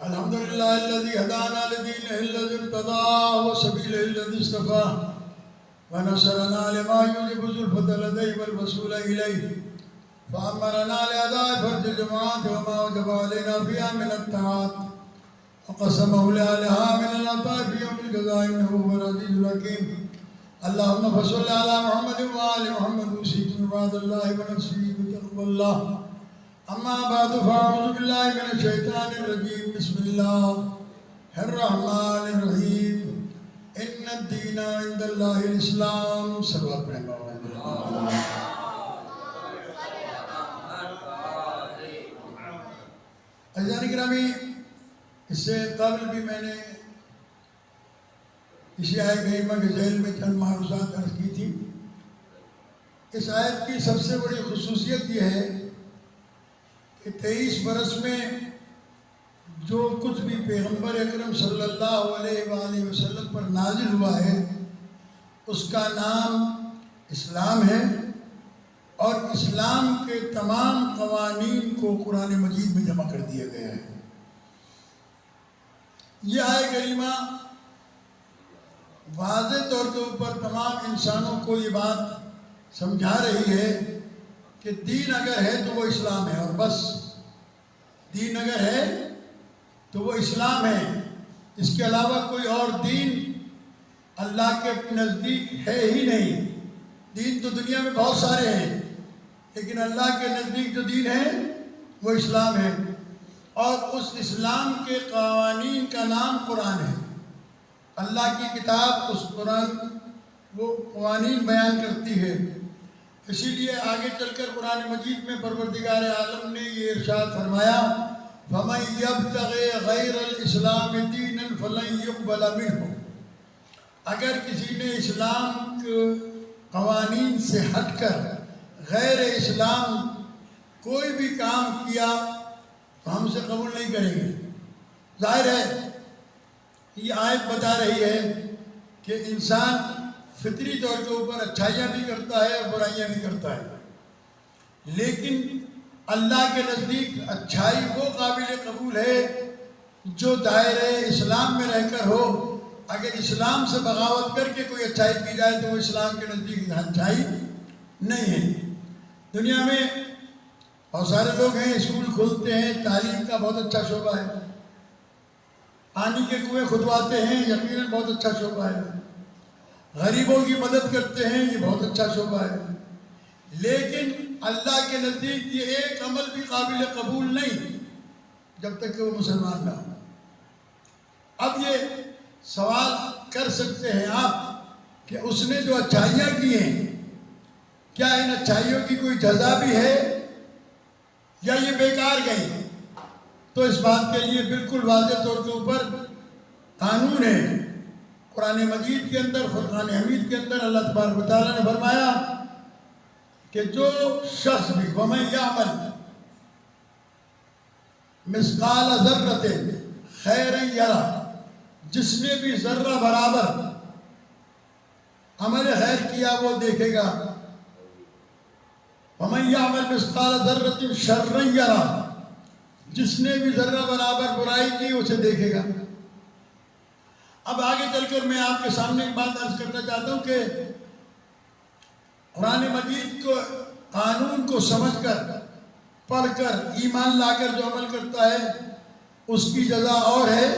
الحمد لله الذي هدانا لدينه الذي ارتضى وسبيله الذي اصطفى ونصرنا لما يوجب زلفة لديه والوصول إليه فأمرنا لأداء فرض الجماعات وما وجب علينا فيها من الطاعات وقسمه لأهلها من العطاء في يوم الجزاء إنه هو العزيز الحكيم. اللهم فصل على محمد وآل محمد وسيكم عباد الله ونفسي بتقوى الله. أما بعد فأعوذ بالله من الشيطان الرجيم. بسم الله الرحمن الرحيم. إن الدين عند الله الإسلام. سبحان الله. عزیزان گرامی، اس سے قبل بھی میں نے اسی آیت کریمہ کے ذیل میں چند معروضات عرض کی تھی. اس آیت کی سب سے بڑی خصوصیت یہ ہے کہ 23 برس میں جو کچھ بھی پیغمبر اکرم صلی اللہ علیہ وآلہ وسلم پر نازل ہوا ہے اس کا نام اسلام ہے، اور اسلام کے تمام قوانین کو قرآن مجید میں جمع کر دیا گیا ہے. یہ آیت کریمہ واضح طور کے اوپر تمام انسانوں کو یہ بات سمجھا رہی ہے کہ دین اگر ہے تو وہ اسلام ہے، اور بس. دین اگر ہے تو وہ اسلام ہے. اس کے علاوہ کوئی اور دین اللہ کے نزدیک ہے ہی نہیں. دین تو دنیا میں بہت سارے ہیں، لیکن اللہ کے نزدیک جو دین ہے وہ اسلام ہے، اور اس اسلام کے قوانین کا نام قرآن ہے. اللہ کی کتاب اس قرآن وہ قوانین بیان کرتی ہے. اسی لیے آگے چل کر قرآن مجید میں پروردگار عالم نے یہ ارشاد فرمایا فَمَن يَبْتَغِ غَيْرَ الْإِسْلَامِ دِينًا فَلَن يُقْبَلَ مِنْهُ. اگر کسی نے اسلام کے قوانین سے ہٹ کر غیر اسلام کوئی بھی کام کیا تو ہم سے قبول نہیں کریں گے. ظاہر ہے یہ آیت بتا رہی ہے کہ انسان فطری طور کے اوپر اچھائیاں بھی کرتا ہے اور برائیاں بھی کرتا ہے، لیکن اللہ کے نزدیک اچھائی وہ قابل قبول ہے جو دائرہ اسلام میں رہ کر ہو. اگر اسلام سے بغاوت کر کے کوئی اچھائی کی جائے تو وہ اسلام کے نزدیک اچھائی نہیں ہے. دنیا میں بہت سارے لوگ ہیں، اسکول کھولتے ہیں، تعلیم کا بہت اچھا شعبہ ہے. پانی کے کنویں کھدواتے ہیں، یقیناً بہت اچھا شعبہ ہے. غریبوں کی مدد کرتے ہیں، یہ بہت اچھا شعبہ ہے. لیکن اللہ کے نزدیک یہ ایک عمل بھی قابل قبول نہیں جب تک کہ وہ مسلمان نہ ہو. اب یہ سوال کر سکتے ہیں آپ کہ اس نے جو اچھائیاں کی ہیں کیا ان اچھائیوں کی کوئی جزا بھی ہے یا یہ بیکار گئی؟ تو اس بات کے لیے بالکل واضح طور کے اوپر قانون ہے. قرآن مجید کے اندر فرقان حمید کے اندر اللہ تبارک و تعالیٰ نے فرمایا کہ جو شخص بھی وَمَن يَعْمَلْ مِثْقَالَ ذَرَّةٍ خَيْرًا يَرَهُ، جس نے بھی ذرہ برابر عمل خیر کیا وہ دیکھے گا. وَمَن يَعْمَلْ مِثْقَالَ ذَرَّةٍ شَرًّا يَرَهُ، جس نے بھی ذرہ برابر برائی کی اسے دیکھے گا. اب آگے چل کر میں آپ کے سامنے ایک بات عرض کرنا چاہتا ہوں کہ قرآن مجید کو قانون کو سمجھ کر پڑھ کر ایمان لا کر جو عمل کرتا ہے اس کی جزا اور ہے،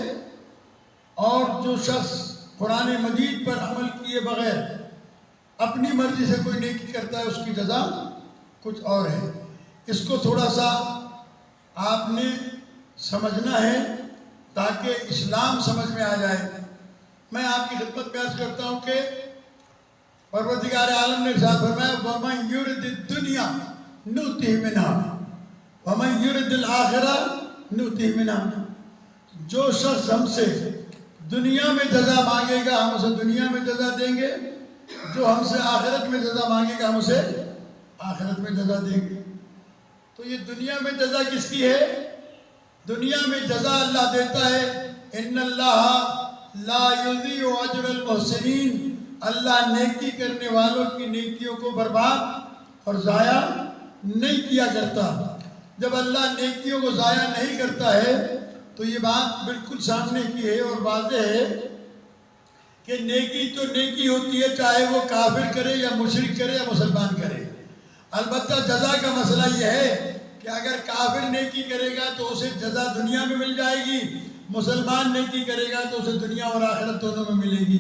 اور جو شخص قرآن مجید پر عمل کیے بغیر اپنی مرضی سے کوئی نیکی کرتا ہے اس کی جزا کچھ اور ہے. اس کو تھوڑا سا آپ نے سمجھنا ہے تاکہ اسلام سمجھ میں آ جائے. میں آپ کی خدمت میں عرض کرتا ہوں کہ پروردگار عالم نے ارشاد فرمایا وَمَن يُرِدِ الدُّنْيَا نُؤْتِهِ مِنْهَا وَمَن يُرِدِ الْآخِرَةَ نُؤْتِهِ مِنْهَا. جو شخص ہم سے دنیا میں جزا مانگے گا ہم اسے دنیا میں جزا دیں گے، جو ہم سے آخرت میں جزا مانگے گا ہم اسے آخرت میں جزا دیں گے. تو یہ دنیا میں جزا کس کی ہے؟ دنیا میں جزا اللہ دیتا ہے. ان اللہ لا یضیع اجر المحسنین، اللہ نیکی کرنے والوں کی نیکیوں کو برباد اور ضائع نہیں کیا کرتا. جب اللہ نیکیوں کو ضائع نہیں کرتا ہے تو یہ بات بالکل سامنے کی ہے اور واضح ہے کہ نیکی تو نیکی ہوتی ہے، چاہے وہ کافر کرے یا مشرک کرے یا مسلمان کرے۔ البتہ جزا کا مسئلہ یہ ہے کہ اگر کافر نیکی کرے گا تو اسے جزا دنیا میں مل جائے گی، مسلمان نیکی کرے گا تو اسے دنیا اور آخرت دونوں میں ملے گی۔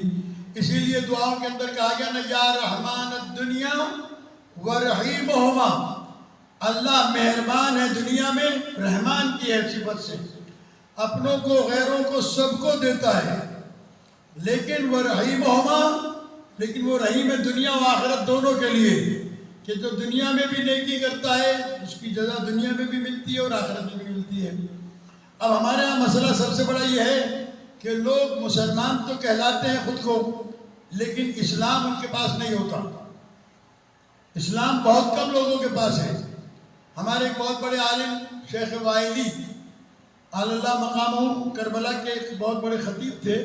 اسی لیے دعاؤں کے اندر کہا گیا نا، یا رحمان الدنیا ورحیمہما، اللہ مہربان ہے دنیا میں، رحمان کی ہے صفت سے، اپنوں کو غیروں کو سب کو دیتا ہے، لیکن ورحیمہما، لیکن وہ رحیم ہے دنیا و آخرت دونوں کے لیے، کہ جو دنیا میں بھی نیکی کرتا ہے اس کی جزا دنیا میں بھی ملتی ہے اور آخرت میں بھی ملتی ہے۔ اب ہمارے یہاں مسئلہ سب سے بڑا یہ ہے کہ لوگ مسلمان تو کہلاتے ہیں خود کو، لیکن اسلام ان کے پاس نہیں ہوتا۔ اسلام بہت کم لوگوں کے پاس ہے۔ ہمارے ایک بہت بڑے عالم شیخ وائلی اللہ مقامہ کربلا کے ایک بہت بڑے خطیب تھے،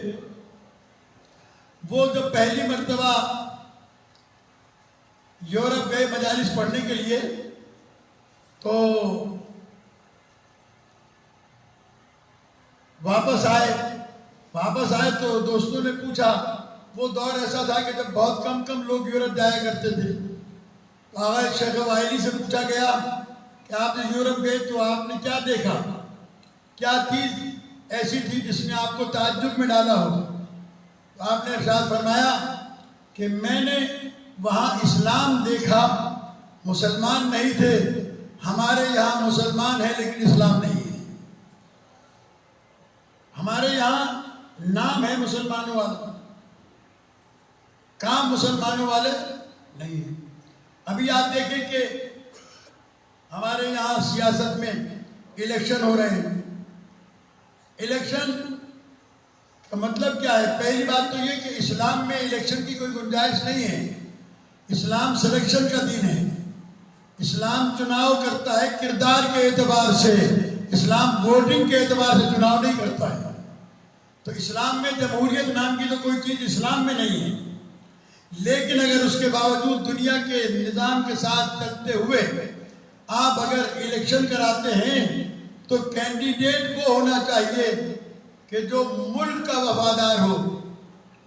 وہ جب پہلی مرتبہ یورپ گئے مجالس پڑھنے کے لیے تو واپس آئے تو دوستوں نے پوچھا، وہ دور ایسا تھا کہ جب بہت کم لوگ یورپ جایا کرتے تھے، تو آغا شیخ وائلی سے پوچھا گیا کہ آپ جب یورپ گئے تو آپ نے کیا دیکھا، کیا چیز ایسی تھی جس نے آپ کو تعجب میں ڈالا ہو؟ تو آپ نے ارشاد فرمایا کہ میں نے وہاں اسلام دیکھا، مسلمان نہیں تھے، ہمارے یہاں مسلمان ہیں لیکن اسلام نہیں ہے۔ ہمارے یہاں نام ہے مسلمانوں والا، کام مسلمانوں والے نہیں ہیں۔ ابھی آپ دیکھیں کہ ہمارے یہاں سیاست میں الیکشن ہو رہے ہیں۔ الیکشن کا مطلب کیا ہے؟ پہلی بات تو یہ کہ اسلام میں الیکشن کی کوئی گنجائش نہیں ہے۔ اسلام سلیکشن کا دین ہے۔ اسلام چناؤ کرتا ہے کردار کے اعتبار سے، اسلام ووٹنگ کے اعتبار سے چناؤ نہیں کرتا ہے۔ تو اسلام میں جمہوریت نام کی تو کوئی چیز اسلام میں نہیں ہے، لیکن اگر اس کے باوجود دنیا کے نظام کے ساتھ چلتے ہوئے آپ اگر الیکشن کراتے ہیں تو کینڈیڈیٹ وہ ہونا چاہیے کہ جو ملک کا وفادار ہو۔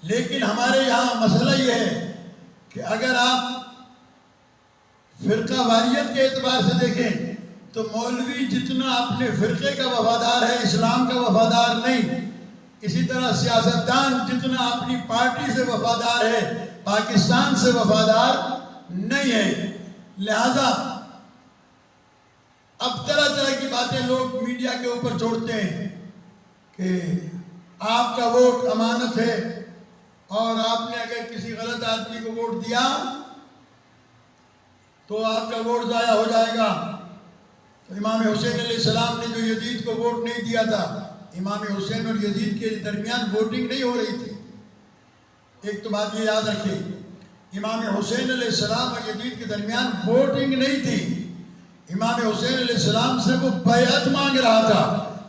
لیکن ہمارے یہاں مسئلہ یہ ہے کہ اگر آپ فرقہ واریت کے اعتبار سے دیکھیں تو مولوی جتنا اپنے فرقے کا وفادار ہے اسلام کا وفادار نہیں، اسی طرح سیاستدان جتنا اپنی پارٹی سے وفادار ہے پاکستان سے وفادار نہیں ہے۔ لہذا اب طرح طرح کی باتیں لوگ میڈیا کے اوپر چھوڑتے ہیں کہ آپ کا ووٹ امانت ہے، اور آپ نے اگر کسی غلط آدمی کو ووٹ دیا تو آپ کا ووٹ ضائع ہو جائے گا۔ تو امام حسین علیہ السلام نے جو یزید کو ووٹ نہیں دیا تھا، امام حسین اور یزید کے درمیان ووٹنگ نہیں ہو رہی تھی۔ ایک تو بات یہ یاد رکھیں، امام حسین علیہ السلام اور یزید کے درمیان ووٹنگ نہیں تھی۔ امام حسین علیہ السلام سے وہ بیعت مانگ رہا تھا،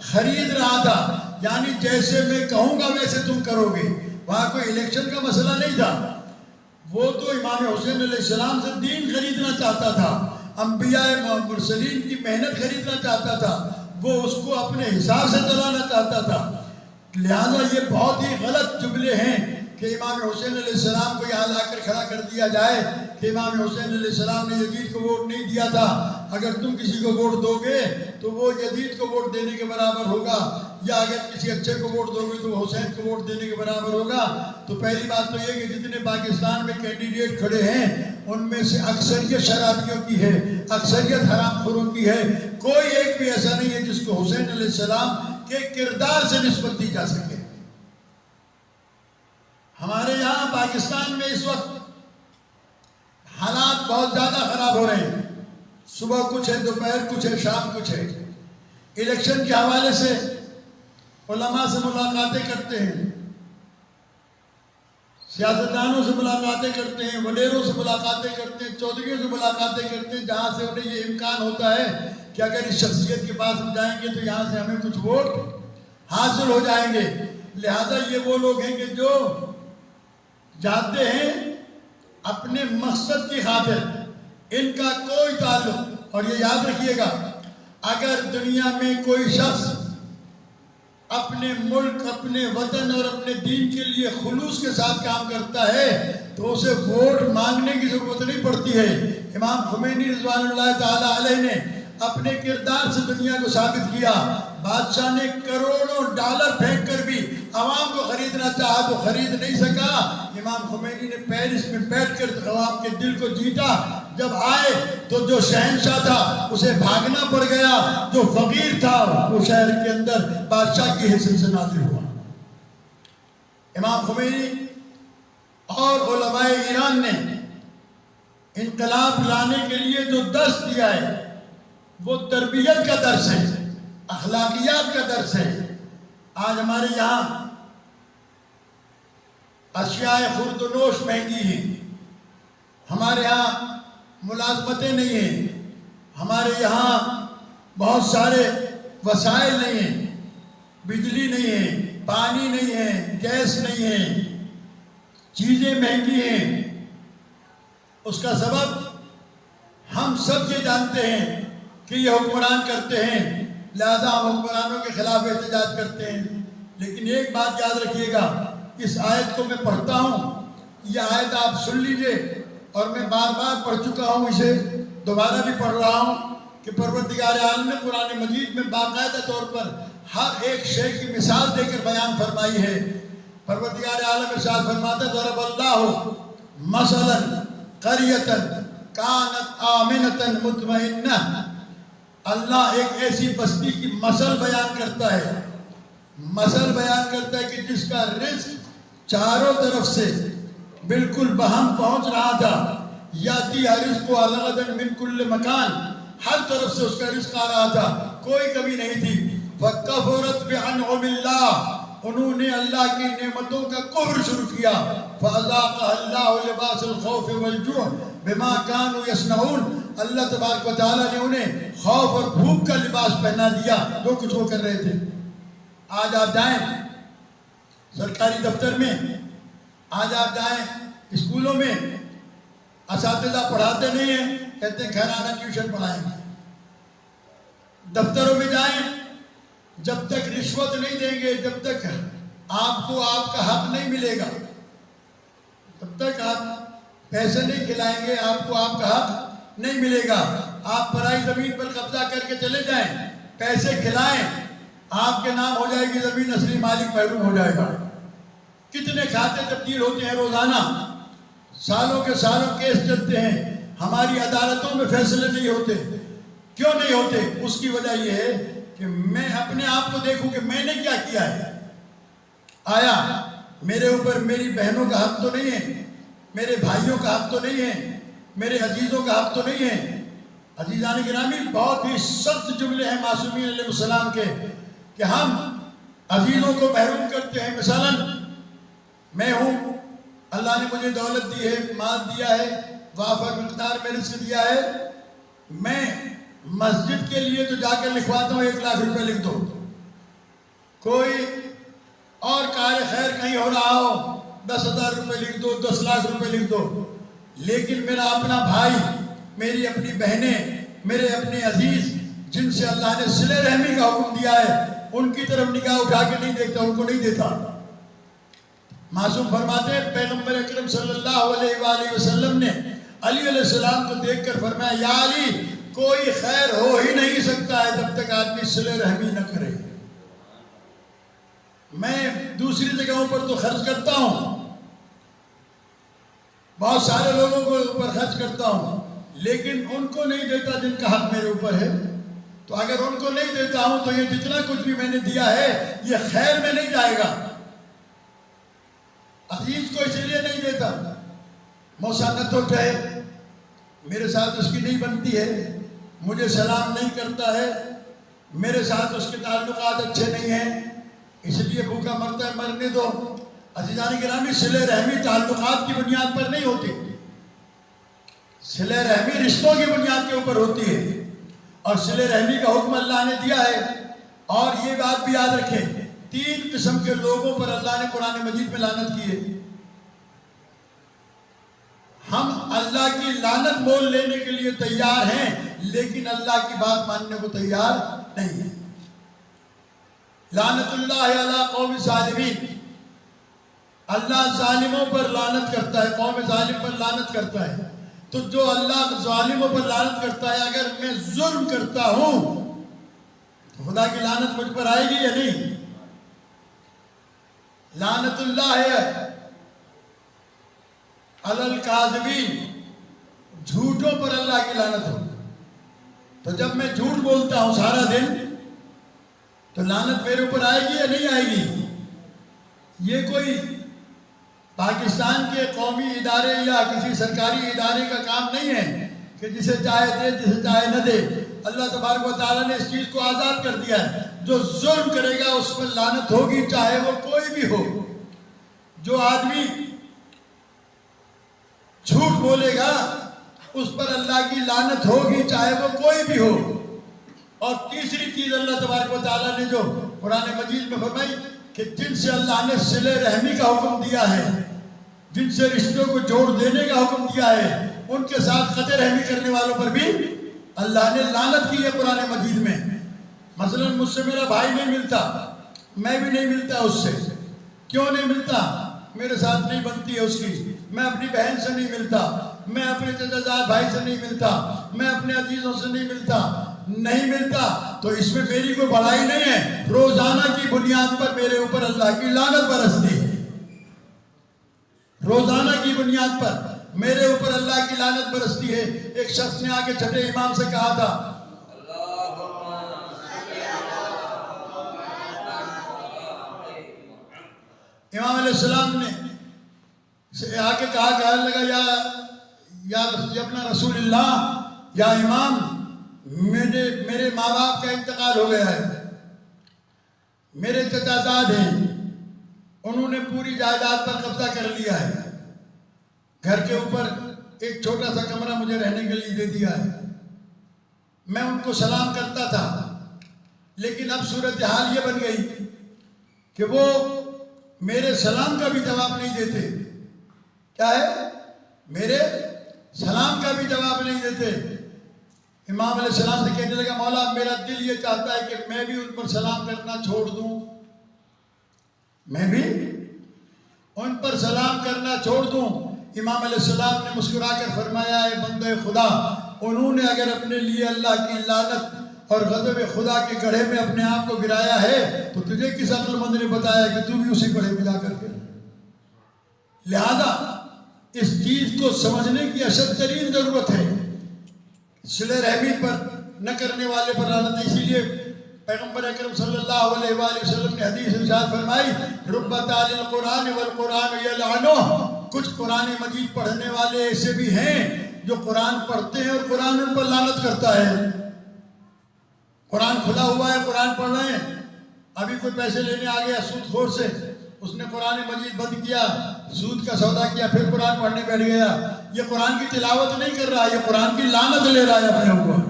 خرید رہا تھا، یعنی جیسے میں کہوں گا ویسے تم کرو گے۔ وہاں کوئی الیکشن کا مسئلہ نہیں تھا، وہ تو امام حسین علیہ السلام سے دین خریدنا چاہتا تھا، انبیاء مرسلین کی محنت خریدنا چاہتا تھا، وہ اس کو اپنے حساب سے چلانا چاہتا تھا۔ لہذا یہ بہت ہی غلط جملے ہیں کہ امام حسین علیہ السلام کو یہاں لا کر کھڑا کر دیا جائے کہ امام حسین علیہ السلام نے یزید کو ووٹ نہیں دیا تھا، اگر تم کسی کو ووٹ دو گے تو وہ یزید کو ووٹ دینے کے برابر ہوگا، یا اگر کسی اچھے کو ووٹ دو گے تو وہ حسین کو ووٹ دینے کے برابر ہوگا۔ تو پہلی بات تو یہ کہ جتنے پاکستان میں کینڈیڈیٹ کھڑے ہیں ان میں سے اکثریت شرابیوں کی ہے، اکثریت حرام خوروں کی ہے، کوئی ایک بھی ایسا نہیں ہے جس کو حسین علیہ السلام کے کردار سے نسبت دی جا سکے۔ ہمارے یہاں پاکستان میں اس وقت حالات بہت زیادہ خراب ہو رہے ہیں، صبح کچھ ہے، دوپہر کچھ ہے، شام کچھ ہے۔ الیکشن کے حوالے سے علماء سے ملاقاتیں کرتے ہیں، سیاستدانوں سے ملاقاتیں کرتے ہیں، وڈیروں سے ملاقاتیں کرتے ہیں، چودھریوں سے ملاقاتیں کرتے ہیں، جہاں سے انہیں یہ امکان ہوتا ہے کہ اگر اس شخصیت کے پاس ہم جائیں گے تو یہاں سے ہمیں کچھ ووٹ حاصل ہو جائیں گے۔ لہذا یہ وہ لوگ ہیں کہ جو جاتے ہیں اپنے مقصد کی خاطر، ان کا کوئی تعلق، اور یہ یاد رکھیے گا اگر دنیا میں کوئی شخص اپنے ملک، اپنے وطن اور اپنے دین کے لیے خلوص کے ساتھ کام کرتا ہے تو اسے ووٹ مانگنے کی ضرورت نہیں پڑتی ہے۔ امام خمینی رضوان اللہ تعالیٰ علیہ نے اپنے کردار سے دنیا کو ثابت کیا۔ بادشاہ نے کروڑوں ڈالر پھینک کر بھی عوام کو خریدنا چاہا تو خرید نہیں سکا۔ امام خمینی نے پیرس میں بیٹھ کر عوام کے دل کو جیتا۔ جب آئے تو جو شہنشاہ تھا اسے بھاگنا پڑ گیا، جو فقیر تھا وہ شہر کے اندر بادشاہ کی حیثیت سے نازل ہوا۔ امام خمینی اور علماء ایران نے انقلاب لانے کے لیے جو درس دیا ہے وہ تربیت کا درس ہے، اخلاقیات کا درس ہے۔ آج ہمارے یہاں اشیاء خورد و نوش مہنگی ہیں، ہمارے یہاں ملازمتیں نہیں ہیں، ہمارے یہاں بہت سارے وسائل نہیں ہیں، بجلی نہیں ہے، پانی نہیں ہے، گیس نہیں ہے، چیزیں مہنگی ہیں۔ اس کا سبب ہم سب یہ جانتے ہیں کہ یہ حکمران کرتے ہیں، لہذا ہم حکمرانوں کے خلاف احتجاج کرتے ہیں۔ لیکن ایک بات یاد رکھیے گا، اس آیت کو میں پڑھتا ہوں، یہ آیت آپ سن لیجئے، اور میں بار بار پڑھ چکا ہوں، اسے دوبارہ بھی پڑھ رہا ہوں کہ پروردگار عالم نے قرآن مجید میں باقاعدہ طور پر ہر ایک شے کی مثال دے کر بیان فرمائی ہے۔ پروردگار عالم ارشاد فرماتا ہے ضرب اللہ مثلا قریۃ کانت آمنۃ مطمئنہ۔ اللہ ایک ایسی بستی کی مثل بیان کرتا ہے، مثل بیان کرتا ہے کہ جس کا رزق چاروں طرف سے بالکل بہم پہنچ رہا تھا۔ یاتی رزق رغدا من کل مکان، ہر طرف سے اس کا رزق آ رہا تھا، کوئی کمی نہیں تھی۔ فکفرت بانعم اللہ، انہوں نے اللہ کی نعمتوں کا کفر شروع کیا۔ فاذاقها اللہ لباس الخوف والجوع بما كانوا يصنعون، اللہ تبارک و تعالیٰ نے انہیں خوف اور بھوک کا لباس پہنا دیا جو کچھ وہ کر رہے تھے۔ آج آپ جائیں سرکاری دفتر میں، آج آپ جائیں اسکولوں میں، اساتذہ پڑھاتے نہیں ہیں، کہتے ہیں گھر آنا ٹیوشن پڑھائیں گے۔ دفتروں میں جائیں، جب تک رشوت نہیں دیں گے، جب تک آپ کو آپ کا حق نہیں ملے گا، جب تک آپ پیسے نہیں کھلائیں گے آپ کو آپ کا حق نہیں ملے گا۔ آپ پرائی زمین پر قبضہ کر کے چلے جائیں، پیسے کھلائیں، آپ کے نام ہو جائے گی زمین، اصلی مالک محروم ہو جائے گا۔ کتنے کھاتے تبدیل ہوتے ہیں روزانہ، سالوں کے سالوں کیس چلتے ہیں، ہماری عدالتوں میں فیصلے نہیں ہوتے۔ کیوں نہیں ہوتے؟ اس کی وجہ یہ ہے کہ میں اپنے آپ کو دیکھوں کہ میں نے کیا کیا ہے۔ آیا میرے اوپر میری بہنوں کا حق تو نہیں ہے، میرے بھائیوں کا حق تو نہیں ہے، میرے عزیزوں کا حق تو نہیں ہے۔ عزیزان گرامی، بہت ہی سخت جملے ہیں معصومین علیہ السلام کے کہ ہم عزیزوں کو محروم کرتے ہیں۔ مثلا میں ہوں، اللہ نے مجھے دولت دی ہے، مال دیا ہے، وافر مقدار میں رزق دیا ہے، میں مسجد کے لیے تو جا کر لکھواتا ہوں 1 لاکھ روپے لکھ دو۔ کوئی اور کار خیر کہیں ہو رہا ہو 10,000 روپے لکھ دو، 10 لاکھ روپے لکھ دو۔ لیکن میرا اپنا بھائی، میری اپنی بہنیں، میرے اپنے عزیز جن سے اللہ نے صلہ رحمی کا حکم دیا ہے، ان کی طرف نگاہ اٹھا کے نہیں دیکھتا، ان کو نہیں دیتا۔ معصوم فرماتے ہیں پیغمبر اکرم صلی اللہ علیہ وآلہ وسلم نے علی علیہ السلام کو دیکھ کر فرمایا یا علی، کوئی خیر ہو ہی نہیں سکتا ہے جب تک آدمی صلہ رحمی نہ کرے۔ میں دوسری جگہوں پر تو خرچ کرتا ہوں، بہت سارے لوگوں کو اوپر خرچ کرتا ہوں، لیکن ان کو نہیں دیتا جن کا حق میرے اوپر ہے۔ تو اگر ان کو نہیں دیتا ہوں تو یہ جتنا کچھ بھی میں نے دیا ہے یہ خیر میں نہیں جائے گا۔ عزیز کو اس لیے نہیں دیتا، موسانت ہوتا ہے، میرے ساتھ اس کی نہیں بنتی ہے، مجھے سلام نہیں کرتا ہے، میرے ساتھ اس کے تعلقات اچھے نہیں ہیں، اس لیے بھوکا مرتا ہے، مرنے دو۔ عزیزان گرامی، صلہ رحمی تعلقات کی بنیاد پر نہیں ہوتی، صلہ رحمی رشتوں کی بنیاد کے اوپر ہوتی ہے، اور صلہ رحمی کا حکم اللہ نے دیا ہے۔ اور یہ بات بھی یاد رکھیں، 3 قسم کے لوگوں پر اللہ نے قرآن مجید میں لعنت کی ہے۔ ہم اللہ کی لعنت مول لینے کے لیے تیار ہیں، لیکن اللہ کی بات ماننے کو تیار نہیں ہیں۔ لعنت اللہ علی قوم ظالمین، اللہ ظالموں پر لعنت کرتا ہے، قوم ظالم پر لعنت کرتا ہے۔ تو جو اللہ ظالموں پر لعنت کرتا ہے، اگر میں ظلم کرتا ہوں تو خدا کی لعنت مجھ پر آئے گی یا نہیں؟ لعنت اللہ ہے علی الکاذبین، جھوٹوں پر اللہ کی لعنت ہو۔ تو جب میں جھوٹ بولتا ہوں سارا دن تو لعنت میرے اوپر آئے گی یا نہیں آئے گی؟ یہ کوئی پاکستان کے قومی ادارے یا کسی سرکاری ادارے کا کام نہیں ہے کہ جسے چاہے دے جسے چاہے نہ دے۔ اللہ تبارک و تعالیٰ نے اس چیز کو آزاد کر دیا ہے، جو ظلم کرے گا اس پر لعنت ہوگی، چاہے وہ کوئی بھی ہو۔ جو آدمی جھوٹ بولے گا اس پر اللہ کی لعنت ہوگی، چاہے وہ کوئی بھی ہو۔ اور تیسری چیز اللہ تبارک و تعالیٰ نے جو قرآن مجید میں فرمائی کہ جن سے اللہ نے صلہ رحمی کا حکم دیا ہے، جن سے رشتوں کو جوڑ دینے کا حکم دیا ہے، ان کے ساتھ قطع رحمی کرنے والوں پر بھی اللہ نے لعنت کی ہے قرآن مجید میں۔ مثلا مجھ سے میرا بھائی نہیں ملتا، میں بھی نہیں ملتا اس سے۔ کیوں نہیں ملتا؟ میرے ساتھ نہیں بنتی ہے اس کی۔ میں اپنی بہن سے نہیں ملتا، میں اپنے چچا زاد بھائی سے نہیں ملتا، میں اپنے عزیزوں سے نہیں ملتا، تو اس میں میری کوئی بڑائی نہیں ہے۔ روزانہ کی بنیاد پر میرے اوپر اللہ کی لعنت برستی ہے، روزانہ کی بنیاد پر میرے اوپر اللہ کی لعنت برستی ہے۔ ایک شخص نے آ کے چھٹے امام سے کہا تھا، امام علیہ السلام نے آ کے کہا، کہنے لگا یا اپنا رسول اللہ، یا امام، میرے ماں باپ کا انتقال ہو گیا ہے، میرے چچا زاد ہیں، انہوں نے پوری جائیداد پر قبضہ کر لیا ہے، گھر کے اوپر ایک چھوٹا سا کمرہ مجھے رہنے کے لیے دے دیا ہے۔ میں ان کو سلام کرتا تھا، لیکن اب صورتحال یہ بن گئی کہ وہ میرے سلام کا بھی جواب نہیں دیتے۔ کیا ہے؟ میرے سلام کا بھی جواب نہیں دیتے۔ امام علیہ السلام سے کہنے لگا، مولا میرا دل یہ چاہتا ہے کہ میں بھی ان پر سلام کرنا چھوڑ دوں، میں بھی ان پر سلام کرنا چھوڑ دوں۔ امام علیہ السلام نے مسکرا کر فرمایا، اے بندے خدا، انہوں نے اگر اپنے لیے اللہ کی لعنت اور غضب خدا کے گڑھے میں اپنے آپ کو گرایا ہے تو تجھے کس عقل مند نے بتایا کہ تو بھی اسی گڑھے میں جا کر کے؟ لہذا اس چیز کو سمجھنے کی اشد ترین ضرورت ہے۔ صلہ رحمی پر نہ کرنے والے پر لعنت ہے۔ اسی لیے پیغمبر اکرم صلی اللہ علیہ وآلہ وسلم نے حدیث ارشاد فرمائی، رب تال القرآن والقرآن یلعنہ، کچھ قرآن مجید پڑھنے والے ایسے بھی ہیں جو قرآن پڑھتے ہیں اور قرآن ان پر لعنت کرتا ہے۔ قرآن کھلا ہوا ہے، قرآن پڑھ رہے ہیں، ابھی کوئی پیسے لینے آ گیا سود خور سے، اس نے قرآن مجید بند کیا، سود کا سودا کیا، پھر قرآن پڑھنے بیٹھ گیا۔ یہ قرآن کی تلاوت نہیں کر رہا، یہ قرآن کی لعنت لے رہا ہے اپنے اوپر،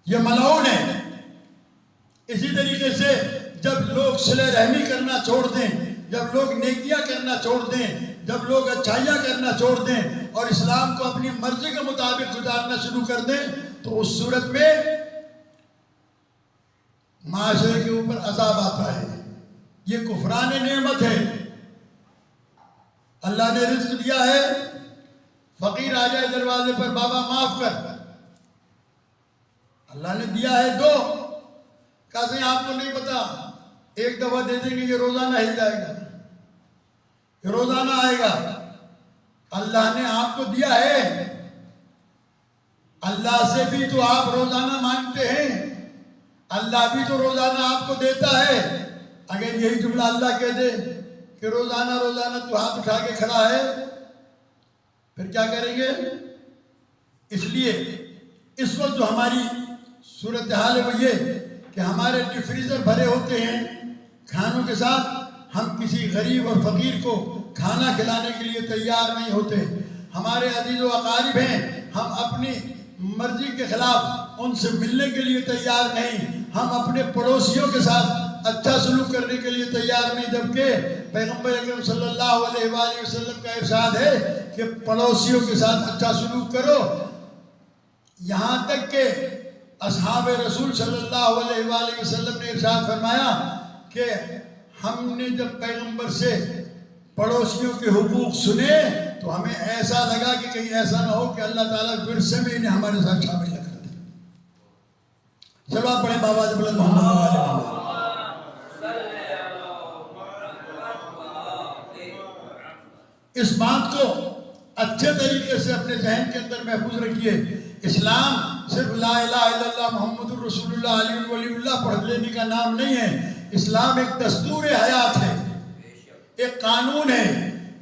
یہ ملعون ہے۔ اسی طریقے سے جب لوگ صلہ رحمی کرنا چھوڑ دیں، جب لوگ نیکیاں کرنا چھوڑ دیں، جب لوگ اچھائیاں کرنا چھوڑ دیں اور اسلام کو اپنی مرضی کے مطابق گزارنا شروع کر دیں، تو اس صورت میں معاشرے کے اوپر عذاب آتا ہے۔ یہ کفران نعمت ہے۔ اللہ نے رزق دیا ہے، فقیر آ جائے دروازے پر، بابا معاف کر، اللہ نے دیا ہے دو، کہتے ہیں آپ کو نہیں پتا، ایک دفعہ دے دیں گے یہ روزانہ ہل جائے گا، یہ روزانہ آئے گا۔ اللہ نے آپ کو دیا ہے، اللہ سے بھی تو آپ روزانہ مانگتے ہیں، اللہ بھی تو روزانہ آپ کو دیتا ہے۔ اگر یہی جملہ اللہ کہہ دے کہ روزانہ روزانہ تو ہاتھ اٹھا کے کھڑا ہے، پھر کیا کریں گے؟ اس لیے اس وقت جو ہماری صورتحال ہے وہ یہ کہ ہمارے ڈیپ فریزر بھرے ہوتے ہیں کھانوں کے ساتھ، ہم کسی غریب اور فقیر کو کھانا کھلانے کے لیے تیار نہیں ہوتے۔ ہمارے عزیز و اقارب ہیں، ہم اپنی مرضی کے خلاف ان سے ملنے کے لیے تیار نہیں، ہم اپنے پڑوسیوں کے ساتھ اچھا سلوک کرنے کے لیے تیار نہیں، جبکہ پیغمبر اکرم صلی اللہ علیہ وآلہ وسلم کا ارشاد ہے کہ پڑوسیوں کے ساتھ اچھا سلوک کرو، یہاں تک کہ اصحاب رسول صلی اللہ علیہ وآلہ وسلم نے ارشاد فرمایا کہ ہم نے جب پیغمبر سے پڑوسیوں کے حقوق سنے تو ہمیں ایسا لگا کہ کہیں ایسا نہ ہو کہ اللہ تعالیٰ ورثے میں انہیں ہمارے ساتھ شامل نہ کر دے. چلو آپ پڑھیں بابا جب اللہ محمد. اس بات کو اچھے طریقے سے اپنے ذہن کے اندر محفوظ رکھیے. اسلام صرف لا الہ الا اللہ محمد الرسول اللہ علی ولی اللہ پڑھ لینے کا نام نہیں ہے. اسلام ایک دستور حیات ہے، ایک قانون ہے.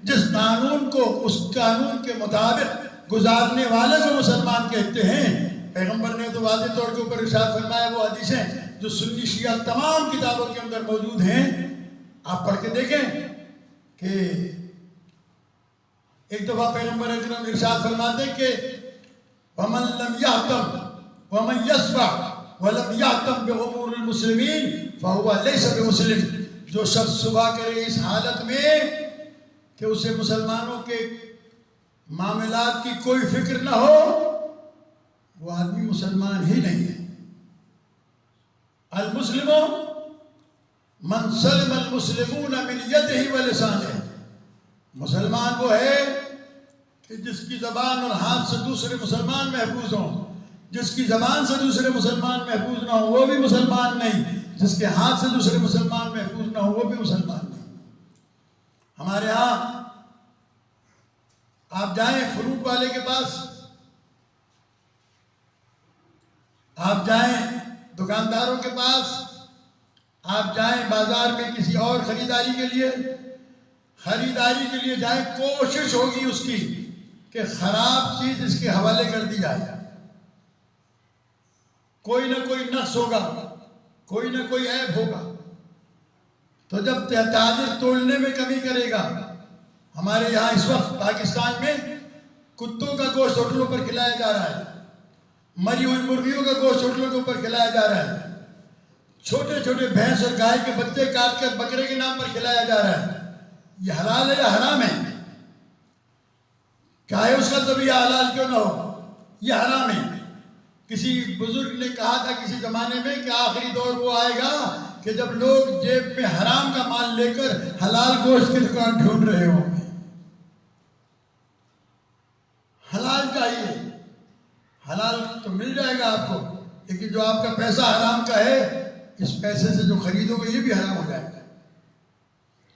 جس قانون کو اس قانون کے مطابق گزارنے والے کو مسلمان کہتے ہیں. پیغمبر نے تو واضح طور کے اوپر ارشاد فرمایا، وہ حدیثیں جو سنی شیعہ تمام کتابوں کے اندر موجود ہیں، آپ پڑھ کے دیکھیں کہ ایک دفعہ پیغمبر اکرم ارشاد فرماتے کہ وَمَن لَمْ يَحْتَمْ وَمَن يَسْبَعْ وَلَمْ يَحْتَمْ بِغُمُورِ الْمُسْلِمِينَ فَهُوَ لَيْسَ بِمُسْلِمٍ. جو شخص صبح کرے اس حالت میں کہ اسے مسلمانوں کے معاملات کی کوئی فکر نہ ہو، وہ آدمی مسلمان ہی نہیں ہے. المسلم من سلم المسلمون من یدہ ولسانہ. مسلمان وہ ہے کہ جس کی زبان اور ہاتھ سے دوسرے مسلمان محفوظ ہوں. جس کی زبان سے دوسرے مسلمان محفوظ نہ ہو وہ بھی مسلمان نہیں. جس کے ہاتھ سے دوسرے مسلمان محفوظ نہ ہو وہ بھی مسلمان نہیں. ہمارے ہاں آپ جائیں فروٹ والے کے پاس، آپ جائیں دکانداروں کے پاس، آپ جائیں بازار میں کسی اور خریداری کے لیے جائیں، کوشش ہوگی اس کی کہ خراب چیز اس کے حوالے کر دی جائے. کوئی نہ کوئی نقص ہوگا، کوئی نہ کوئی عیب ہوگا. تو جب تاجر تولنے میں کمی کرے گا، ہمارے یہاں اس وقت پاکستان میں کتوں کا گوشت ہوٹلوں پر کھلایا جا رہا ہے، مری ہوئی مرغیوں کا گوشت ہوٹلوں کے اوپر کھلایا جا رہا ہے، چھوٹے چھوٹے بھینس اور گائے کے بچے کاٹ کر بکرے کے نام پر کھلایا جا رہا ہے. یہ حلال ہے یا حرام ہے؟ چاہے اس کا ذبیحہ حلال کیوں نہ ہو، یہ حرام ہے. کسی بزرگ نے کہا تھا کسی زمانے میں کہ آخری دور وہ آئے گا کہ جب لوگ جیب میں حرام کا مال لے کر حلال گوشت کی دکان ڈھونڈ رہے ہوں گے. حلال چاہیے، حلال تو مل جائے گا آپ کو، لیکن جو آپ کا پیسہ حرام کا ہے، اس پیسے سے جو خریدو گے یہ بھی حرام ہو جائے گا،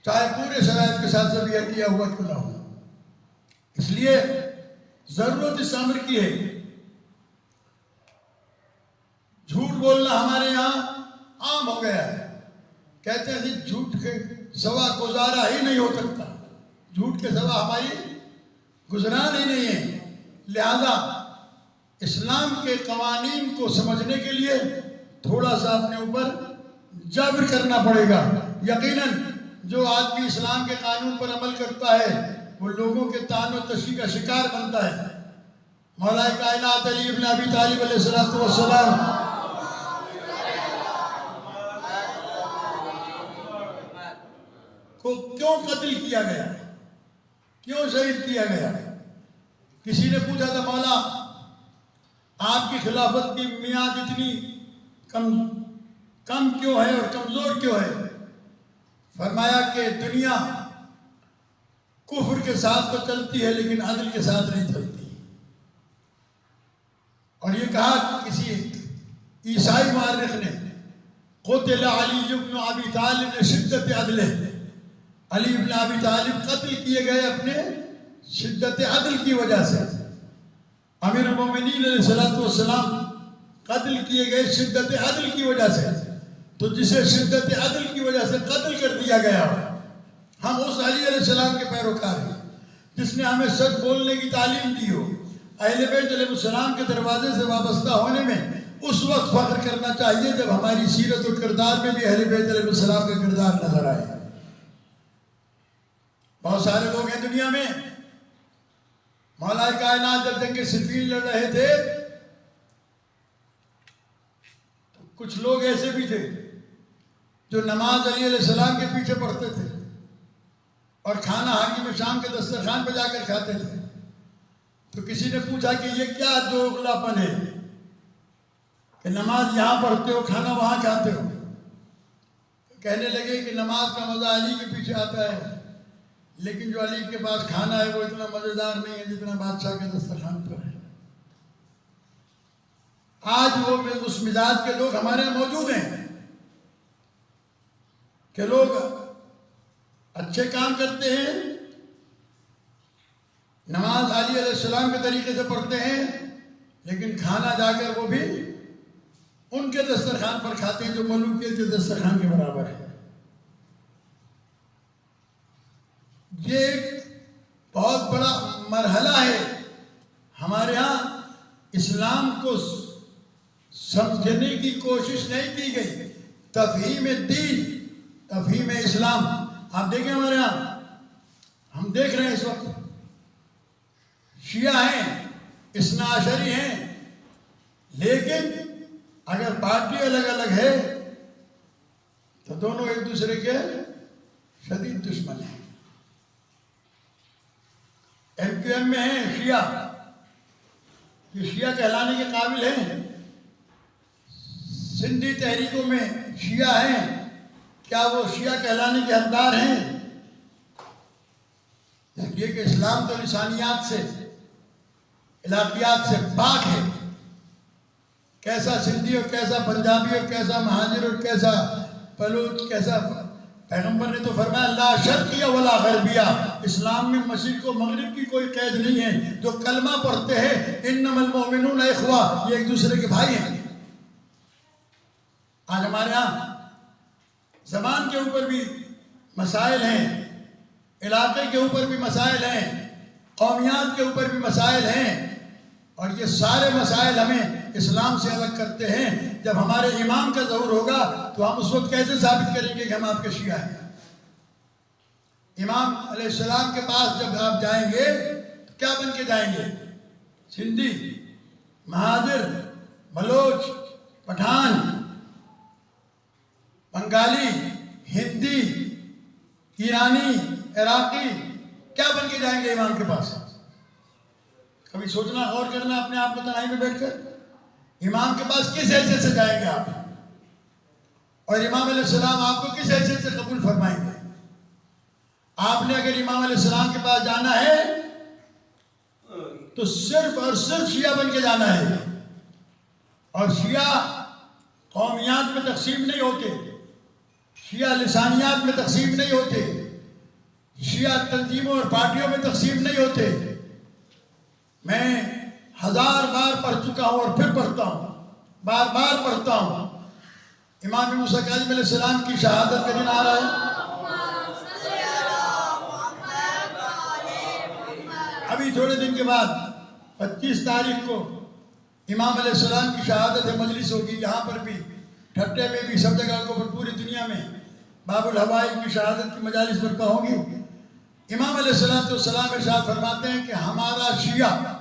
چاہے پورے شرائط کے ساتھ ذبیحہ کیا ہوا کیوں نہ ہو. اس لیے ضرورت اس امر کی ہے. جھوٹ بولنا ہمارے یہاں عام ہو گیا ہے. کہتے ہیں جھوٹ کے سوا گزارا ہی نہیں ہو سکتا، جھوٹ کے سوا ہماری گزران ہی نہیں ہے. لہذا اسلام کے قوانین کو سمجھنے کے لیے تھوڑا سا اپنے اوپر جبر کرنا پڑے گا. یقیناً جو آدمی اسلام کے قانون پر عمل کرتا ہے وہ لوگوں کے طعن و تشویش کا شکار بنتا ہے. مولا کائنات علی ابن ابی طالب علیہ السلام کو کیوں قتل کیا گیا، کیوں شہید کیا گیا؟ کسی نے پوچھا تھا مولا آپ کی خلافت کی میعاد اتنی کم کیوں ہے اور کمزور کیوں ہے؟ فرمایا کہ دنیا کفر کے ساتھ تو چلتی ہے لیکن عدل کے ساتھ نہیں چلتی. اور یہ کہا کسی عیسائی مورخ نے، قتل علی ابن ابی طالب شدت عدل. علی ابن ابی طالب قتل کیے گئے اپنے شدت عدل کی وجہ سے. امیر المومنین علیہ السلام قتل کیے گئے شدت عدل کی وجہ سے. تو جسے شدت عدل کی وجہ سے قتل کر دیا گیا، ہم اس علی علیہ السلام کے پیروکار ہیں جس نے ہمیں سچ بولنے کی تعلیم دی ہو. اہل بیت علیہ السلام کے دروازے سے وابستہ ہونے میں اس وقت فخر کرنا چاہیے جب ہماری سیرت و کردار میں بھی اہل بیت علیہ السلام کا کردار نظر آئے. بہت سارے لوگ ہیں دنیا میں، مولا کائنات جب جنگ صفین لڑ رہے تھے تو کچھ لوگ ایسے بھی تھے جو نماز علی علیہ السلام کے پیچھے پڑھتے تھے اور کھانا حاکم شام کے دسترخوان پہ جا کر کھاتے تھے. تو کسی نے پوچھا کہ یہ کیا دوغلاپن ہے کہ نماز یہاں پڑھتے ہو کھانا وہاں کھاتے ہو. کہنے لگے کہ نماز کا مزہ علی کے پیچھے آتا ہے، لیکن جو علی کے پاس کھانا ہے وہ اتنا مزیدار نہیں ہے جتنا بادشاہ کے دسترخوان پر ہے. آج وہ اس مزاج کے لوگ ہمارے یہاں موجود ہیں کہ لوگ اچھے کام کرتے ہیں، نماز علی علیہ السلام کے طریقے سے پڑھتے ہیں، لیکن کھانا جا کر وہ بھی ان کے دسترخوان پر کھاتے ہیں جو ملوکیت کے دسترخوان کے برابر ہے. یہ ایک بہت بڑا مرحلہ ہے. ہمارے ہاں اسلام کو سمجھنے کی کوشش نہیں کی گئی. تفہیم دین، تفہیم اسلام. آپ دیکھیں ہمارے ہاں، ہم دیکھ رہے ہیں اس وقت شیعہ ہیں، اثنا عشری ہیں، لیکن اگر پارٹی الگ الگ ہے تو دونوں ایک دوسرے کے شدید دشمن ہیں. ایم کیو ایم میں ہیں شیعہ، یہ شیعہ کہلانے کے قابل ہیں. سندھی تحریکوں میں شیعہ ہیں، کیا وہ شیعہ کہلانے کے حقدار ہیں؟ یہ کہ اسلام تو لسانیات سے، علاقیات سے پاک ہے. کیسا سندھی اور کیسا پنجابی اور کیسا مہاجر اور کیسا بلوچ کیسا، پیغمبر نے تو فرمایا لا شرقیہ ولا غربیہ. اسلام میں مشرق و مغرب کی کوئی قید نہیں ہے. جو کلمہ پڑھتے ہیں انما المؤمنون اخوہ، یہ ایک دوسرے کے بھائی ہیں. آج ہمارے ہاں زبان کے اوپر بھی مسائل ہیں، علاقے کے اوپر بھی مسائل ہیں، قومیات کے اوپر بھی مسائل ہیں، اور یہ سارے مسائل ہمیں اسلام سے الگ کرتے ہیں. جب ہمارے امام کا ظہور ہوگا تو ہم اس وقت کیسے ثابت کریں گے کہ ہم آپ کے شیعہ ہیں؟ امام علیہ السلام کے پاس جب آپ جائیں گے تو کیا بن کے جائیں گے؟ سندھی، مہاجر، بلوچ، پٹھان، بنگالی، ہندی، ایرانی، عراقی، کیا بن کے جائیں گے امام کے پاس؟ کبھی سوچنا، غور کرنا اپنے آپ کو تنہائی میں بیٹھ کر، امام کے پاس کس حیثیت سے جائیں گے آپ؟ اور امام علیہ السلام آپ کو کس حیثیت سے قبول فرمائیں گے؟ آپ نے اگر امام علیہ السلام کے پاس جانا ہے تو صرف اور صرف شیعہ بن کے جانا ہے. اور شیعہ قومیات میں تقسیم نہیں ہوتے، شیعہ لسانیات میں تقسیم نہیں ہوتے، شیعہ تنظیموں اور پارٹیوں میں تقسیم نہیں ہوتے. میں 1000 بار پڑھ چکا ہوں اور پھر پڑھتا ہوں، بار بار پڑھتا ہوں. امام موسیٰ کاظم علیہ السلام کی شہادت کا دن آ رہا ہے. ابھی تھوڑے دن کے بعد 25 تاریخ کو امام علیہ السلام کی شہادت مجلس ہوگی. یہاں پر بھی، ٹھٹے میں بھی، سب جگہ کو، پوری دنیا میں باب الہوائی کی شہادت کی مجالس برپا ہوں گی. امام علیہ السلام ارشاد فرماتے ہیں کہ ہمارا شیعہ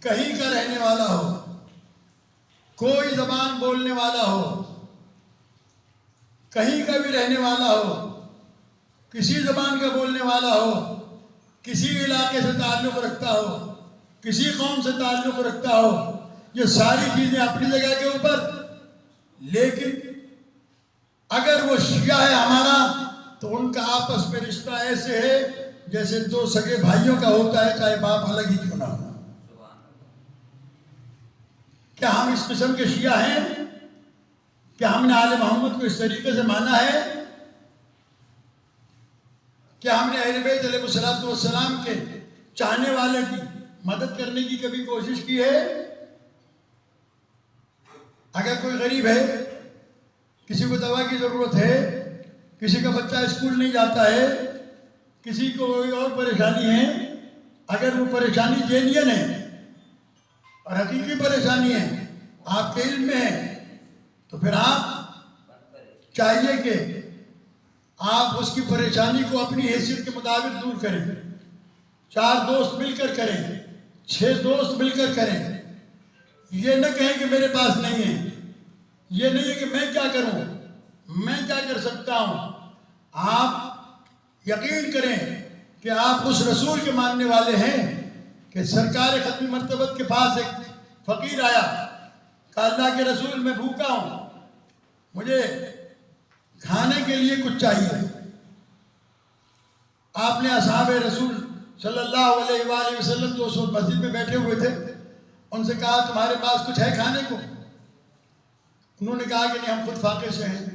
کہیں کا رہنے والا ہو، کوئی زبان بولنے والا ہو، کہیں کا بھی رہنے والا ہو، کسی زبان کا بولنے والا ہو، کسی علاقے سے تعلق رکھتا ہو، کسی قوم سے تعلق رکھتا ہو، یہ ساری چیزیں اپنی جگہ کے اوپر، لیکن اگر وہ شیعہ ہے ہمارا تو ان کا آپس میں رشتہ ایسے ہے جیسے دو سگے بھائیوں کا ہوتا ہے، چاہے باپ الگ ہی کیوں نہ ہو. کیا ہم اس قسم کے شیعہ ہیں؟ کیا ہم نے آل محمد کو اس طریقے سے مانا ہے؟ کیا ہم نے اہل بیت علیہ السلام کے چاہنے والے کی مدد کرنے کی کبھی کوشش کی ہے؟ اگر کوئی غریب ہے، کسی کو دوا کی ضرورت ہے، کسی کا بچہ اسکول نہیں جاتا ہے، کسی کو کوئی اور پریشانی ہے، اگر وہ پریشانی جینین ہے اور حقیقی پریشانی ہے، آپ کے علم میں ہے، تو پھر آپ چاہیے کہ آپ اس کی پریشانی کو اپنی حیثیت کے مطابق دور کریں. 4 دوست مل کر کریں، 6 دوست مل کر کریں. یہ نہ کہیں کہ میرے پاس نہیں ہے، یہ نہیں ہے کہ میں کیا کروں، میں کیا کر سکتا ہوں. آپ یقین کریں کہ آپ اس رسول کے ماننے والے ہیں کہ سرکار ختم مرتبت کے پاس ایک فقیر آیا، کہا اللہ کے رسول میں بھوکا ہوں، مجھے کھانے کے لیے کچھ چاہیے۔ آپ نے اصحاب رسول صلی اللہ علیہ وآلہ وسلم جو اس وقت مسجد میں بیٹھے ہوئے تھے ان سے کہا تمہارے پاس کچھ ہے کھانے کو؟ انہوں نے کہا کہ نہیں، ہم خود فاقے سے ہیں،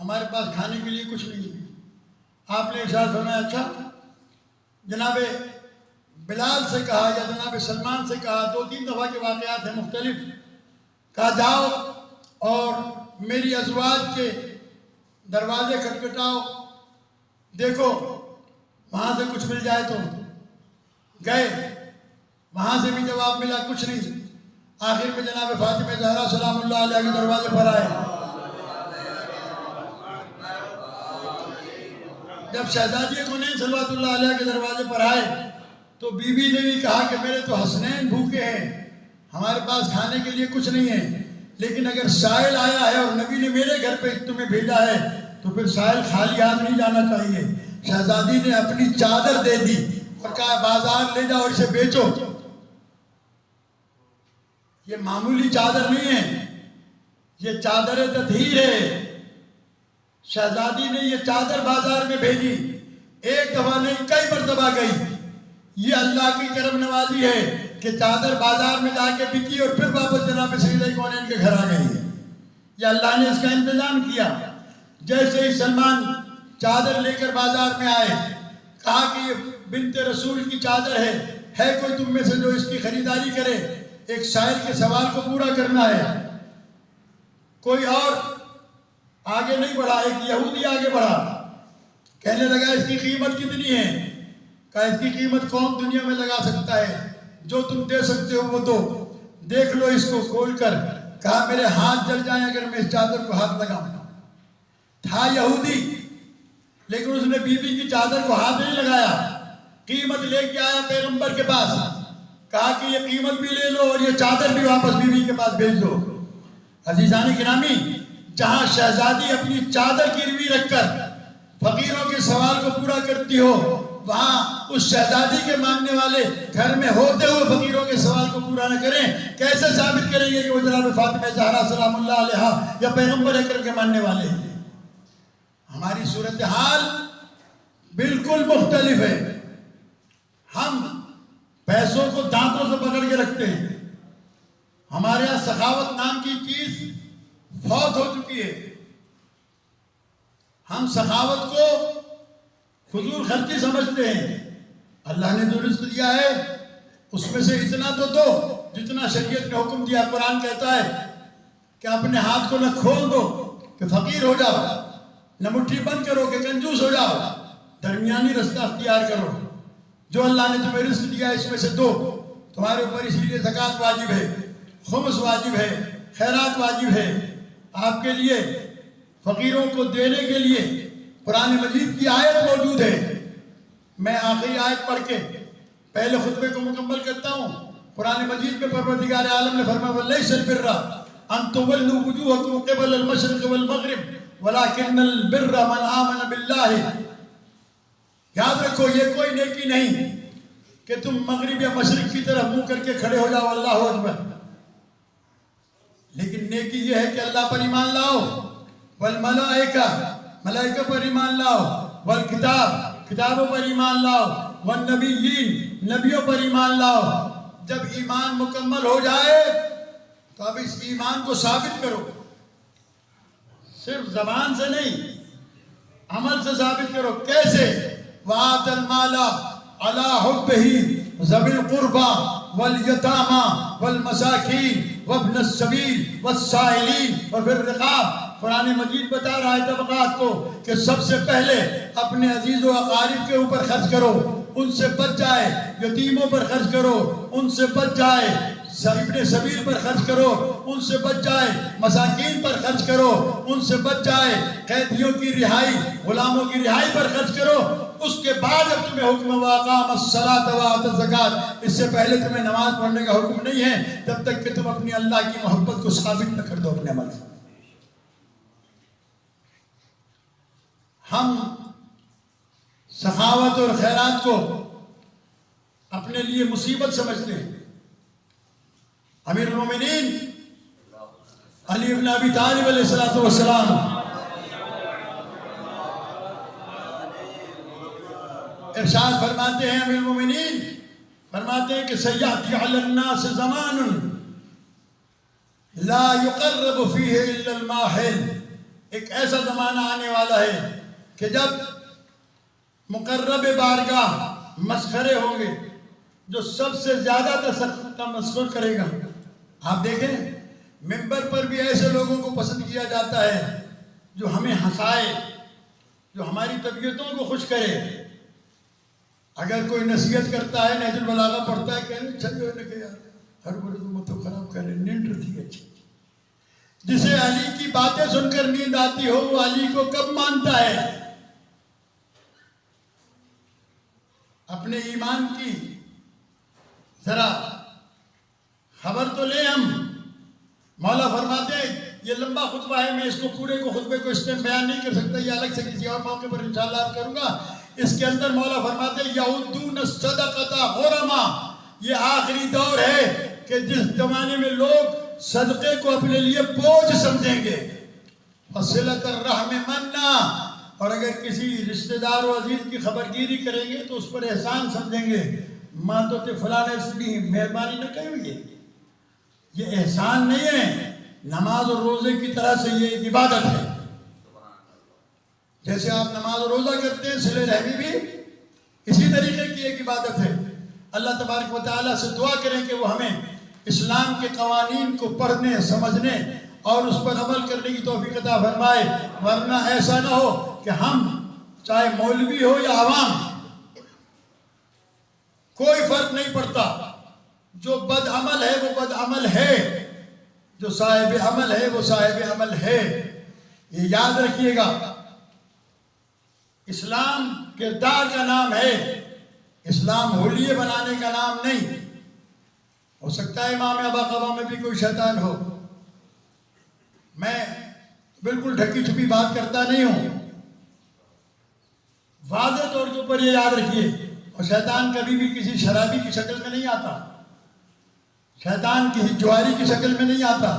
ہمارے پاس کھانے کے لیے کچھ نہیں ہے۔ آپ نے ارشاد فرمایا اچھا، جناب بلال سے کہا یا جناب سلمان سے کہا، 2-3 دفعہ کے واقعات ہیں مختلف، کہا جاؤ اور میری ازواج کے دروازے کھٹکھٹاؤ، دیکھو وہاں سے کچھ مل جائے تو۔ گئے، وہاں سے بھی جواب ملا کچھ نہیں۔ آخر میں جناب فاطمہ زہرا سلام اللہ علیہ کے دروازے پر آئے۔ جب شہزادی کونین صلوات اللہ علیہ کے دروازے پر آئے تو بی بی نے بھی کہا کہ میرے تو حسنین بھوکے ہیں، ہمارے پاس کھانے کے لیے کچھ نہیں ہے، لیکن اگر سائل آیا ہے اور نبی نے میرے گھر پہ تمہیں بھیجا ہے تو پھر سائل خالی ہاتھ نہیں جانا چاہیے۔ شہزادی نے اپنی چادر دے دی اور کہا بازار لے جاؤ، اسے بیچو۔ یہ معمولی چادر نہیں ہے، یہ چادر تطہیر ہے۔ شہزادی نے یہ چادر بازار میں بھیجی، ایک دفعہ نہیں کئی مرتبہ گئی۔ یہ اللہ کی کرم نوازی ہے کہ چادر بازار میں جا کے بکی اور پھر واپس جناب سیدہ کونین کے گھر آ گئی ہے۔ یہ اللہ نے اس کا انتظام کیا۔ جیسے ہی سلمان چادر لے کر بازار میں آئے، کہا کہ یہ بنت رسول کی چادر ہے کوئی تم میں سے جو اس کی خریداری کرے؟ ایک سائل کے سوال کو پورا کرنا ہے۔ کوئی اور آگے نہیں بڑھا، ایک یہودی آگے بڑھا، کہنے لگا اس کی قیمت کتنی ہے؟ کہا اس کی قیمت کون دنیا میں لگا سکتا ہے، جو تم دے سکتے ہو وہ دو، دیکھ لو اس کو کھول کر۔ کہا میرے ہاتھ جل جائیں اگر میں اس چادر کو ہاتھ لگاؤں۔ تھا یہودی لیکن اس نے بی بی کی چادر کو ہاتھ نہیں لگایا، قیمت لے کے آیا پیغمبر کے پاس، کہا کہ یہ قیمت بھی لے لو اور یہ چادر بھی واپس بی بی کے پاس بھیج دو۔ عزیزان گرامی، جہاں شہزادی اپنی چادر گروی رکھ کر فقیروں کے سوال کو پورا کرتی ہو، وہاں اس شہزادی کے ماننے والے گھر میں ہوتے ہوئے فقیروں کے سوال کو پورا نہ کریں، کیسے ثابت کریں گے کہ وہ جناب فاطمہ زہرا سلام اللہ علیہا یا پیغمبر اکرم کے ماننے والے ہیں؟ ہماری صورتحال بالکل مختلف ہے۔ ہم پیسوں کو دانتوں سے پکڑ کے رکھتے ہیں۔ ہمارے یہاں سخاوت نام کی چیز فوت ہو چکی ہے۔ ہم سخاوت کو فضول خرچی سمجھتے ہیں۔ اللہ نے جو رزق دیا ہے اس میں سے اتنا تو دو جتنا شریعت نے حکم دیا۔ قرآن کہتا ہے کہ اپنے ہاتھ کو نہ کھول دو کہ فقیر ہو جاؤ، نہ مٹھی بند کرو کہ کنجوس ہو جاؤ، درمیانی رستہ اختیار کرو۔ جو اللہ نے تمہیں رزق دیا اس میں سے دو۔ تمہارے اوپر اس لیے زکوٰۃ واجب ہے، خمس واجب ہے، خیرات واجب ہے۔ آپ کے لیے فقیروں کو دینے کے لیے قرآن مجید کی آیت موجود ہے۔ میں آخری آیت پڑھ کے پہلے خطبے کو مکمل کرتا ہوں۔ قرآن مجید میں پروردگار عالم نے فرمایا وَلَيْسَ الْبِرَّ أَن تُوَلُّوا وُجُوهَكُمْ قِبَلَ الْمَشْرِقِ وَالْمَغْرِبِ وَلَكِنَّ الْبِرَّ مَنْ آمَنَ بِاللَّهِ۔ یاد رکھو یہ کوئی نیکی نہیں کہ تم مغرب یا مشرق کی طرف منہ کر کے کھڑے ہو جاؤ اللہ اکبر، لیکن نیکی یہ ہے کہ اللہ پر ایمان لاؤ، والملائکہ ملائکہ پر ایمان لاؤ، والکتاب کتابوں پر ایمان لاؤ، والنبیین نبیوں پر ایمان لاؤ۔ جب ایمان مکمل ہو جائے تو اب اس ایمان کو ثابت کرو، صرف زبان سے نہیں عمل سے ثابت کرو۔ کیسے؟ وَآتَ الْمَالَ عَلَىٰ حُبِّهِ ذَوِي الْقُرْبَىٰ وَالْيَتَامَىٰ وَالْمَسَاكِينِ وَابْنَ السَّبِيلِ وَالسَّائِلِينَ وَفِي الرِّقَابِ۔ قرآن مجید بتا رہا ہے طبقات کو کہ سب سے پہلے اپنے عزیز و اقارب کے اوپر خرچ کرو، ان سے بچ جائے، یتیموں پر خرچ کرو، ان سے بچ جائے، ابن سبیل پر خرچ کرو، ان سے بچ جائے، مساکین پر خرچ کرو، ان سے بچ جائے، قیدیوں کی رہائی، غلاموں کی رہائی پر خرچ کرو۔ اس کے بعد اب تمہیں حکم وَأَقَامَ الصَّلَاةَ وَآتَى الزَّكَاةَ، اس سے پہلے تمہیں نماز پڑھنے کا حکم نہیں ہے جب تک کہ تم اپنی اللہ کی محبت کو ثابت نہ کر دو اپنے عمل سے۔ ہم سخاوت اور خیرات کو اپنے لیے مصیبت سمجھتے ہیں۔ امیر المومنین علی ابن ابی طالب علیہ السلام ارشاد فرماتے ہیں، امیر المومنین فرماتے ہیں کہ سیأتی علی الناس زمان لا یقرب فیہ الا الماحل، ایک ایسا زمانہ آنے والا ہے کہ جب مقرب بارگاہ مسخرے ہوں گے، جو سب سے زیادہ تمسخر کرے گا۔ آپ دیکھیں منبر پر بھی ایسے لوگوں کو پسند کیا جاتا ہے جو ہمیں ہنسائے، جو ہماری طبیعتوں کو خوش کرے۔ اگر کوئی نصیحت کرتا ہے، نہج البلاغہ پڑھتا ہے، کہنے چلو نے کہ یار ہر بڑے کو مت خراب کرے، نیند رہتی اچھی۔ جسے علی کی باتیں سن کر نیند آتی ہو وہ علی کو کب مانتا ہے؟ اپنے ایمان کی ذرا خبر تو لیں ہم۔ مولا فرماتے ہیں، یہ لمبا خطبہ ہے، میں اس کو پورے کو خطبے کو اس ٹائم بیان نہیں کر سکتا، یہ الگ سے کسی اور موقع پر انشاءاللہ آپ کروں گا۔ اس کے اندر مولا فرماتے ہیں یعدون الصدقۃ غرما، یہ آخری دور ہے کہ جس زمانے میں لوگ صدقے کو اپنے لیے بوجھ سمجھیں گے۔ وصلۃ الرحم منا، اور اگر کسی رشتہ دار و عزیز کی خبرگیری کریں گے تو اس پر احسان سمجھیں گے۔ ماں تو تے فلاں نے اس کی مہربانی نہ کہی ہوئی ہے، یہ احسان نہیں ہے، نماز اور روزے کی طرح سے یہ ایک عبادت ہے۔ جیسے آپ نماز اور روزہ کرتے ہیں، صلہ رحمی بھی اسی طریقے کی ایک عبادت ہے۔ اللہ تبارک و تعالیٰ سے دعا کریں کہ وہ ہمیں اسلام کے قوانین کو پڑھنے، سمجھنے اور اس پر عمل کرنے کی توفیق عطا فرمائے، ورنہ ایسا نہ ہو کہ ہم چاہے مولوی ہو یا عوام، کوئی فرق نہیں پڑتا، جو بد عمل ہے وہ بد عمل ہے، جو صاحب عمل ہے وہ صاحب عمل ہے۔ یہ یاد رکھیے گا، اسلام کردار کا نام ہے، اسلام ہولیے بنانے کا نام نہیں۔ ہو سکتا ہے امام ابا قبا میں بھی کوئی شیطان ہو، میں بالکل ڈھکی چھپی بات کرتا نہیں ہوں، واضح طور کے اوپر یہ یاد رکھیے۔ اور شیطان کبھی بھی کسی شرابی کی شکل میں نہیں آتا، شیطان کسی جواری کی شکل میں نہیں آتا،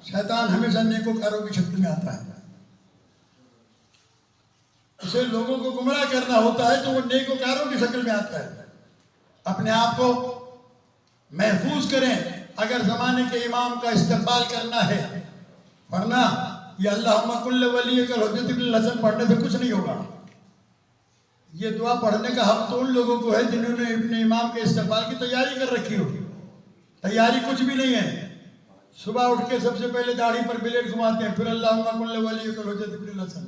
شیطان ہمیشہ نیکوکاروں کی شکل میں آتا ہے۔ اسے لوگوں کو گمراہ کرنا ہوتا ہے تو وہ نیکوکاروں کی شکل میں آتا ہے۔ اپنے آپ کو محفوظ کریں اگر زمانے کے امام کا استقبال کرنا ہے، ورنہ یہ اللہم کل ولیک الحجۃ ابن الحسن پڑھنے سے کچھ نہیں ہوگا۔ یہ دعا پڑھنے کا حق تو ان لوگوں کو ہے جنہوں نے اپنے امام کے استقبال کی تیاری کر رکھی ہو۔ تیاری کچھ بھی نہیں ہے، صبح اٹھ کے سب سے پہلے داڑھی پر بلیڈ گھماتے ہیں، پھر اللہم کل ولیک الحجۃ ابن الحسن،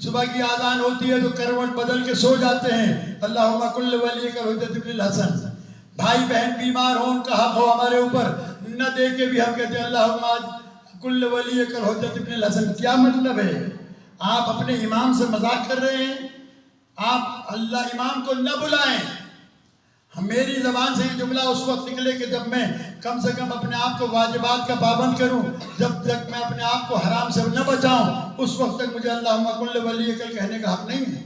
صبح کی آذان ہوتی ہے تو کروٹ بدل کے سو جاتے ہیں، اللہم کل ولیک الحجۃ ابن الحسن۔ بھائی بہن بیمار ہوں، ان کا حق ہو ہمارے اوپر، نہ دے کے بھی ہم کہتے ہیں اللہم کل ولیک الحجۃ ابن الحسن۔ کیا مطلب ہے؟ آپ اپنے امام سے مذاق کر رہے ہیں، آپ اللہ امام کو نہ بلائیں۔ میری زبان سے یہ جملہ اس وقت نکلے کہ جب میں کم سے کم اپنے آپ کو واجبات کا پابند کروں، جب تک میں اپنے آپ کو حرام سے نہ بچاؤں، اس وقت تک مجھے اللہم کل ولیک کہنے کا حق نہیں ہے۔